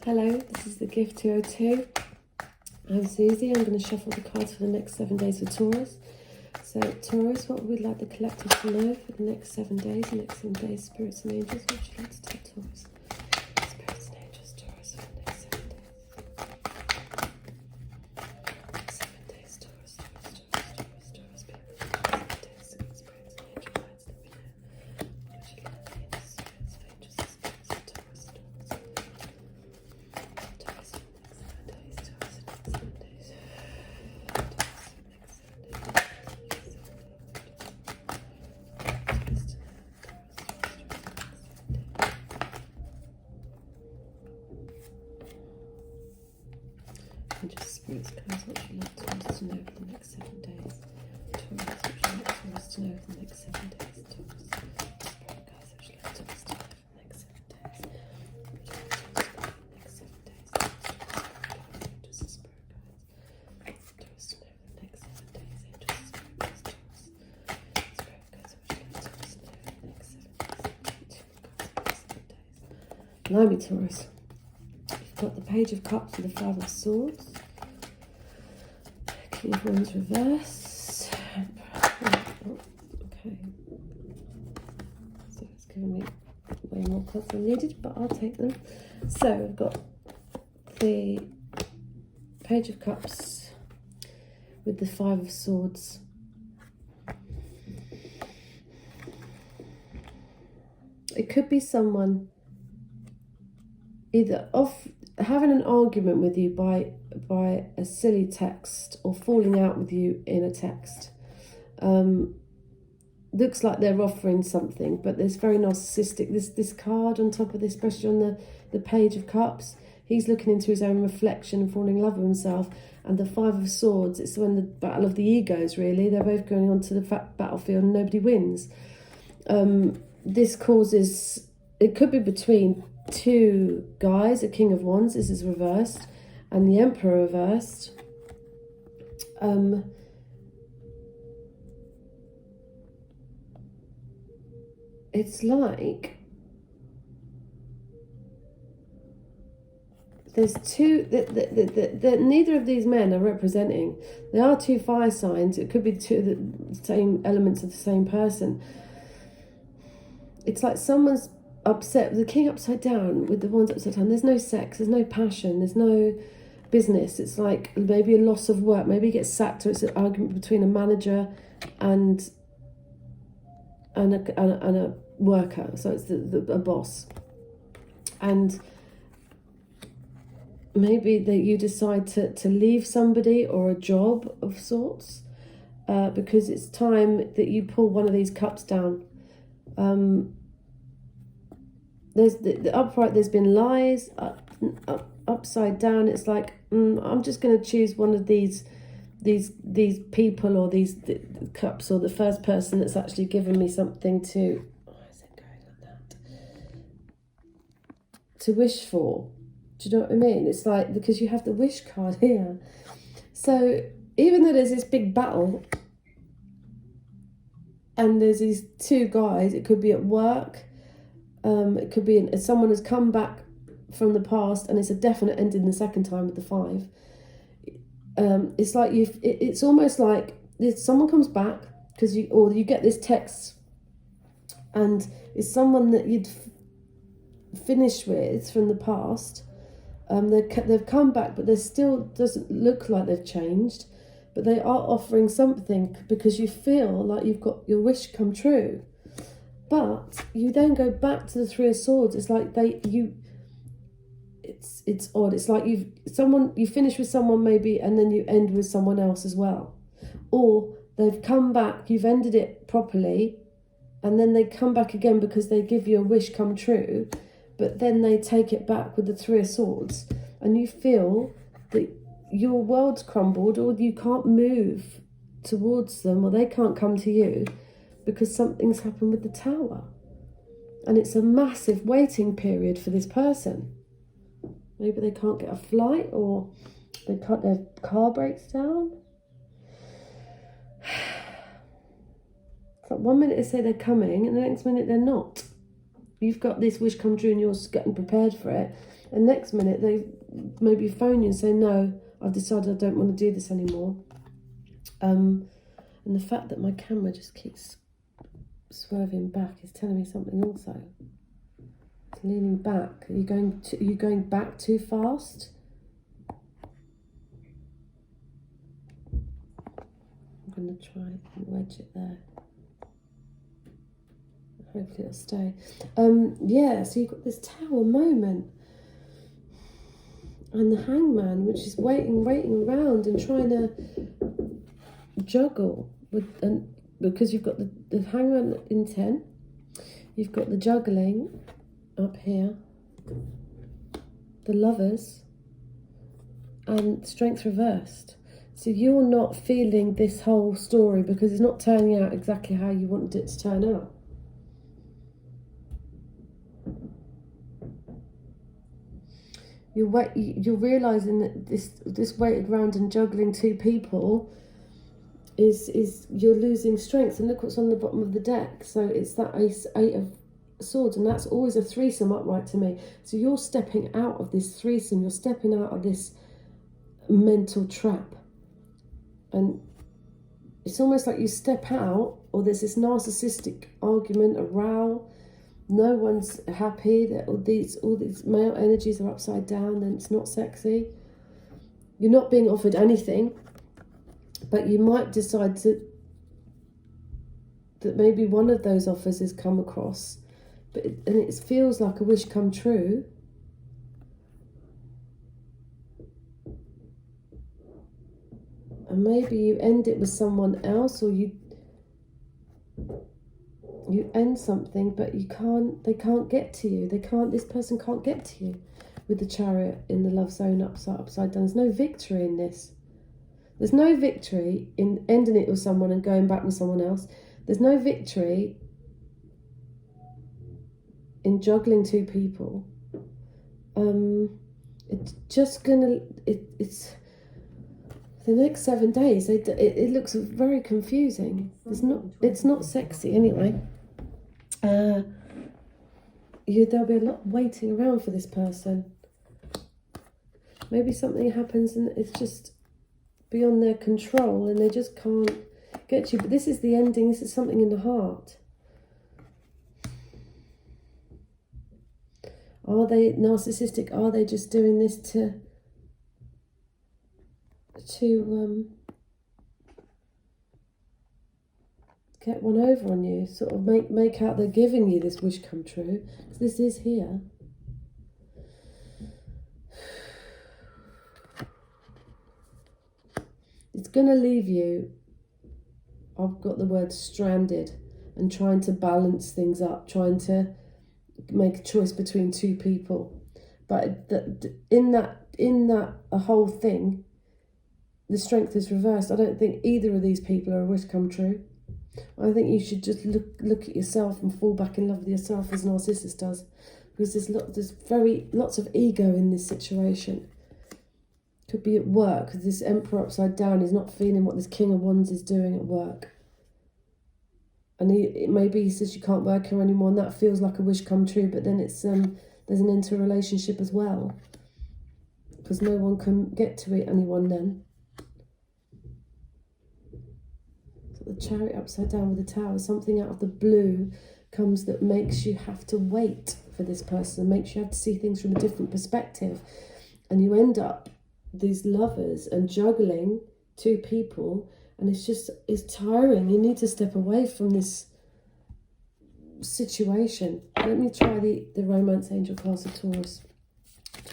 Hello, this is the Gift 202. I'm Susie. I'm going to shuffle the cards for the next 7 days for Taurus. So, Taurus, what would we like the collective to know for the next 7 days? The next 7 days, spirits and angels. What would you like to tell Taurus? Spirits and angels, Taurus, for the next 7 days. 7 days, Taurus, Taurus, Taurus, Taurus, Taurus, spirits. 7 days, spirits and angel guides, let me know. What would you like the inner spirits of angels and spirits of Taurus, Taurus? Taurus, for the next 7 days, Taurus, for the next 7 days. And just spirits guys, what would you like Taurus to know for the next 7 days? Taurus, what would you like Taurus to know for the next 7 days? Taurus, spirit guys, what would you like Taurus to know for the next 7 days? What would you like Taurus to know for the next 7 days? Just a spirit guys. Taurus to know for the next 7 days. Angels, spirit guys, Taurus. Spirit guys, what would you like Taurus to know for the next 7 days? Blimey, Taurus. Got the Page of Cups with the 5 of Swords. King of Wands reversed. Okay. So it's giving me way more cards than needed, but I'll take them. So I've got the Page of Cups with the 5 of Swords. It could be someone either having an argument with you by a silly text or falling out with you in a text. Looks like they're offering something, but there's very narcissistic. This card on top of this, especially on the Page of Cups, he's looking into his own reflection and falling in love with himself. And the 5 of Swords, it's when the battle of the egos, really. They're both going onto the battlefield and nobody wins. This causes, it could be between 2 guys, a King of Wands, this is reversed, and the Emperor reversed. It's like there's 2 that neither of these men are representing. They are 2 fire signs. It could be 2 of the same elements of the same person. It's like someone's upset, the King upside down with the Wands upside down. There's no sex, there's no passion, there's no business. It's like maybe a loss of work, maybe he gets sacked, or it's an argument between a manager and a worker, so it's a boss. And maybe that you decide to leave somebody or a job of sorts, because it's time that you pull one of these cups down. There's the upright, there's been lies, upside down. It's like, I'm just going to choose one of these people, or the cups, or the first person that's actually given me something to, why is it going like that? To wish for. Do you know what I mean? It's like, because you have the wish card here. So even though there's this big battle, and there's these 2 guys, it could be at work. It could be someone has come back from the past, and it's a definite ending the second time with the 5. It's like it's almost like someone comes back because you get this text, and it's someone that you'd finished with from the past. They've come back, but they still doesn't look like they've changed, but they are offering something because you feel like you've got your wish come true. But you then go back to the 3 of Swords. It's like it's odd. It's like you finish with someone maybe, and then you end with someone else as well. Or they've come back, you've ended it properly, and then they come back again because they give you a wish come true, but then they take it back with the 3 of Swords, and you feel that your world's crumbled, or you can't move towards them, or they can't come to you, because something's happened with the Tower. And it's a massive waiting period for this person. Maybe they can't get a flight, or their car breaks down. It's like 1 minute they say they're coming, and the next minute they're not. you've got this wish come true and you're getting prepared for it, and next minute they maybe phone you and say, no, I've decided I don't want to do this anymore. And the fact that my camera just keeps swerving back is telling me something also. It's leaning back. Are you going back too fast? I'm going to try and wedge it there. Hopefully it'll stay. Yeah, so you've got this Tower moment. And the Hangman, which is waiting around and trying to juggle because you've got the Hangman in 10, you've got the juggling up here, the Lovers, and Strength reversed. So you're not feeling this whole story because it's not turning out exactly how you wanted it to turn out. You're realising that this waiting around and juggling two people is you're losing strength. And look what's on the bottom of the deck. So it's that eight of swords, and that's always a threesome upright to me. So you're stepping out of this threesome. You're stepping out of this mental trap, and it's almost like you step out, or there's this narcissistic argument, a row. No one's happy that all these male energies are upside down, and it's not sexy. You're not being offered anything, but you might decide that maybe one of those offers has come across, and it feels like a wish come true. And maybe you end it with someone else, or you end something, but they can't get to you. This person can't get to you with the Chariot in the love zone upside down. There's no victory in this. There's no victory in ending it with someone and going back with someone else. There's no victory in juggling two people. It's just it's the next 7 days. It looks very confusing. It's not sexy anyway. There'll be a lot waiting around for this person. Maybe something happens and it's just beyond their control and they just can't get you. But this is the ending. This is something in the heart. Are they narcissistic? Are they just doing this to get one over on you, sort of make out they're giving you this wish come true, because this is here. It's going to leave you, I've got the word stranded, and trying to balance things up, trying to make a choice between two people. But in that whole thing, the strength is reversed. I don't think either of these people are a wish come true. I think you should just look at yourself and fall back in love with yourself as Narcissus does, because there's lots of ego in this situation. Could be at work, because this Emperor upside down is not feeling what this King of Wands is doing at work, and maybe he says you can't work here anymore, and that feels like a wish come true. But then it's there's an interrelationship as well, because no one can get to anyone then. The Chariot upside down with the Tower, something out of the blue comes that makes you have to wait for this person, makes you have to see things from a different perspective, and you end up these lovers and juggling two people, and it's tiring. You need to step away from this situation. Let me try the Romance Angel cards of Taurus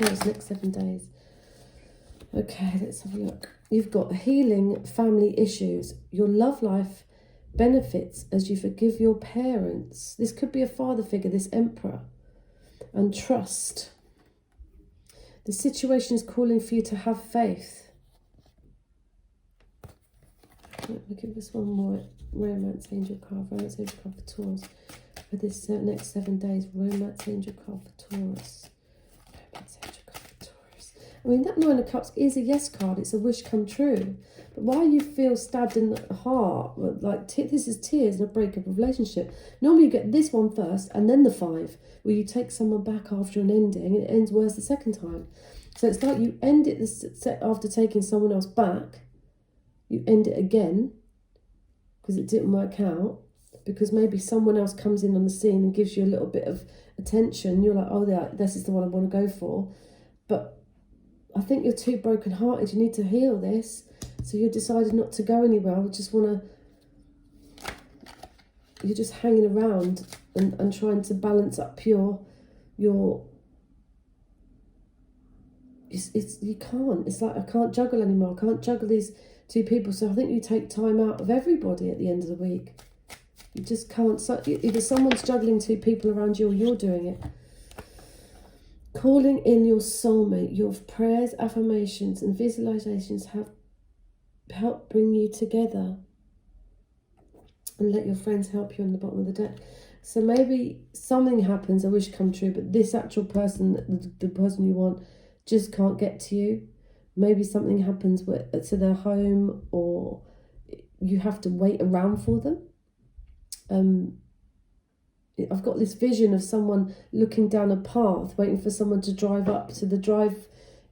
next 7 days. Okay, let's have a look. You've got healing family issues. Your love life benefits as you forgive your parents. This could be a father figure, this Emperor. And trust. The situation is calling for you to have faith. Let me give this one more Romance Angel card. Romance Angel card for Taurus. For this next 7 days. Romance Angel card for Taurus. Romance Angel card for Taurus. I mean, that 9 of Cups is a yes card. It's a wish come true. But why you feel stabbed in the heart, like this is tears and a breakup of relationship. Normally you get this one first and then the 5, where you take someone back after an ending and it ends worse the second time. So it's like you end it after taking someone else back, you end it again because it didn't work out, because maybe someone else comes in on the scene and gives you a little bit of attention. You're like, oh yeah, this is the one I want to go for. But I think you're too broken-hearted. You need to heal this. So you decided not to go anywhere. You're just hanging around and trying to balance up you can't. It's like, I can't juggle anymore. I can't juggle these 2 people. So I think you take time out of everybody at the end of the week. You just can't. Either someone's juggling 2 people around you or you're doing it. Calling in your soulmate, your prayers, affirmations and visualizations have helped bring you together. And let your friends help you on the bottom of the deck. So maybe something happens, a wish come true, but this actual person, the person you want, just can't get to you. Maybe something happens to their home, or you have to wait around for them. I've got this vision of someone looking down a path, waiting for someone to drive up to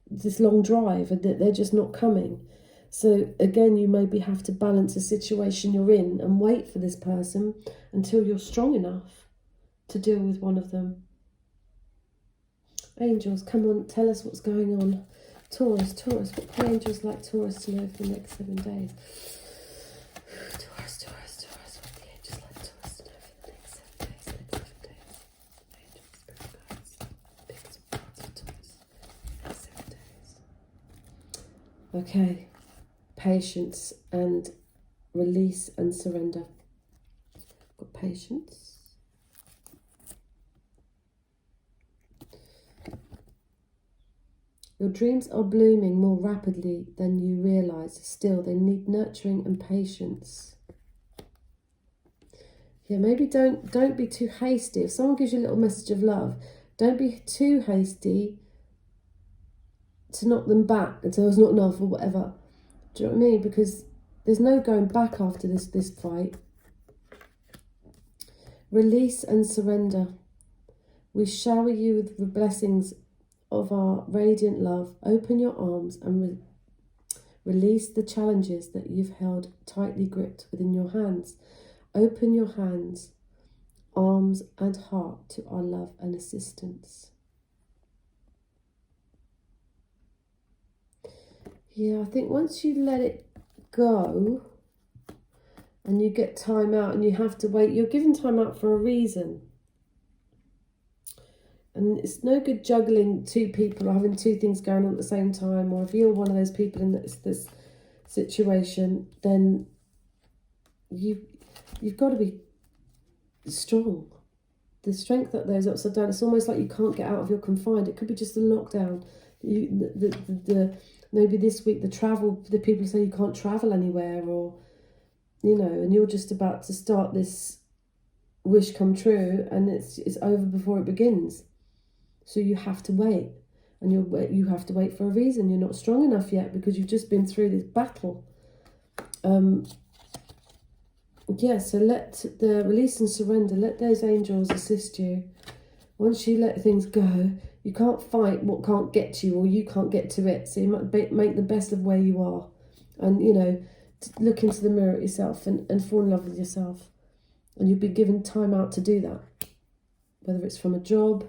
this long drive, and they're just not coming. So again, you maybe have to balance a situation you're in and wait for this person until you're strong enough to deal with one of them. Angels, come on, tell us what's going on. Taurus, what can angels like Taurus to know for the next 7 days? Taurus, what the angels like Taurus to know for the next 7 days, Angels, spirit guides, big surprise for Taurus, next 7 days. Okay, patience and release and surrender. Got patience. Your dreams are blooming more rapidly than you realise. Still, they need nurturing and patience. Yeah, maybe don't be too hasty. If someone gives you a little message of love, don't be too hasty to knock them back until it's not enough or whatever. Do you know what I mean? Because there's no going back after this fight. Release and surrender. We shower you with the blessings of our radiant love. Open your arms and release the challenges that you've held tightly gripped within your hands. Open your hands, arms and heart to our love and assistance. Yeah, I think once you let it go and you get time out and you have to wait, you're given time out for a reason. And it's no good juggling 2 people or having 2 things going on at the same time. Or if you're one of those people in this situation, then you've got to be strong. The strength that there's upside down, it's almost like you can't get out of your confined. It could be just a lockdown. Maybe this week the people say you can't travel anywhere, or and you're just about to start this wish come true, and it's over before it begins. So you have to wait, and you have to wait for a reason. You're not strong enough yet because you've just been through this battle. So let the release and surrender, let those angels assist you. Once you let things go, you can't fight what can't get to you, or you can't get to it. So you might make the best of where you are, and look into the mirror at yourself and fall in love with yourself. And you'll be given time out to do that, whether it's from a job.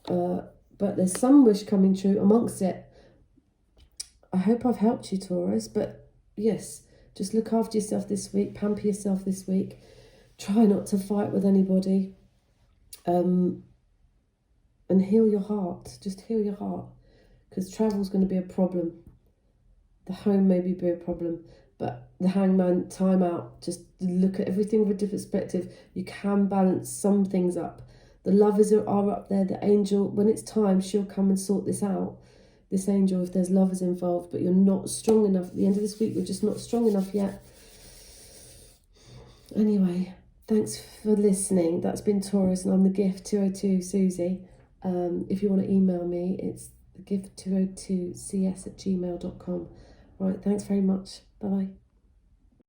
But there's some wish coming true amongst it. I hope I've helped you, Taurus. But yes, just look after yourself this week. Pamper yourself this week. Try not to fight with anybody. And heal your heart. Just heal your heart. Because travel's going to be a problem. The home maybe be a problem. But the hangman, time out. Just look at everything with a different perspective. You can balance some things up. The lovers are up there. The angel, when it's time, she'll come and sort this out. This angel, if there's lovers involved, but you're not strong enough. At the end of this week, you're just not strong enough yet. Anyway, thanks for listening. That's been Taurus, and I'm the Gift 202 Susie. If you want to email me, it's thegift202cs@gmail.com. Right, thanks very much. Bye bye.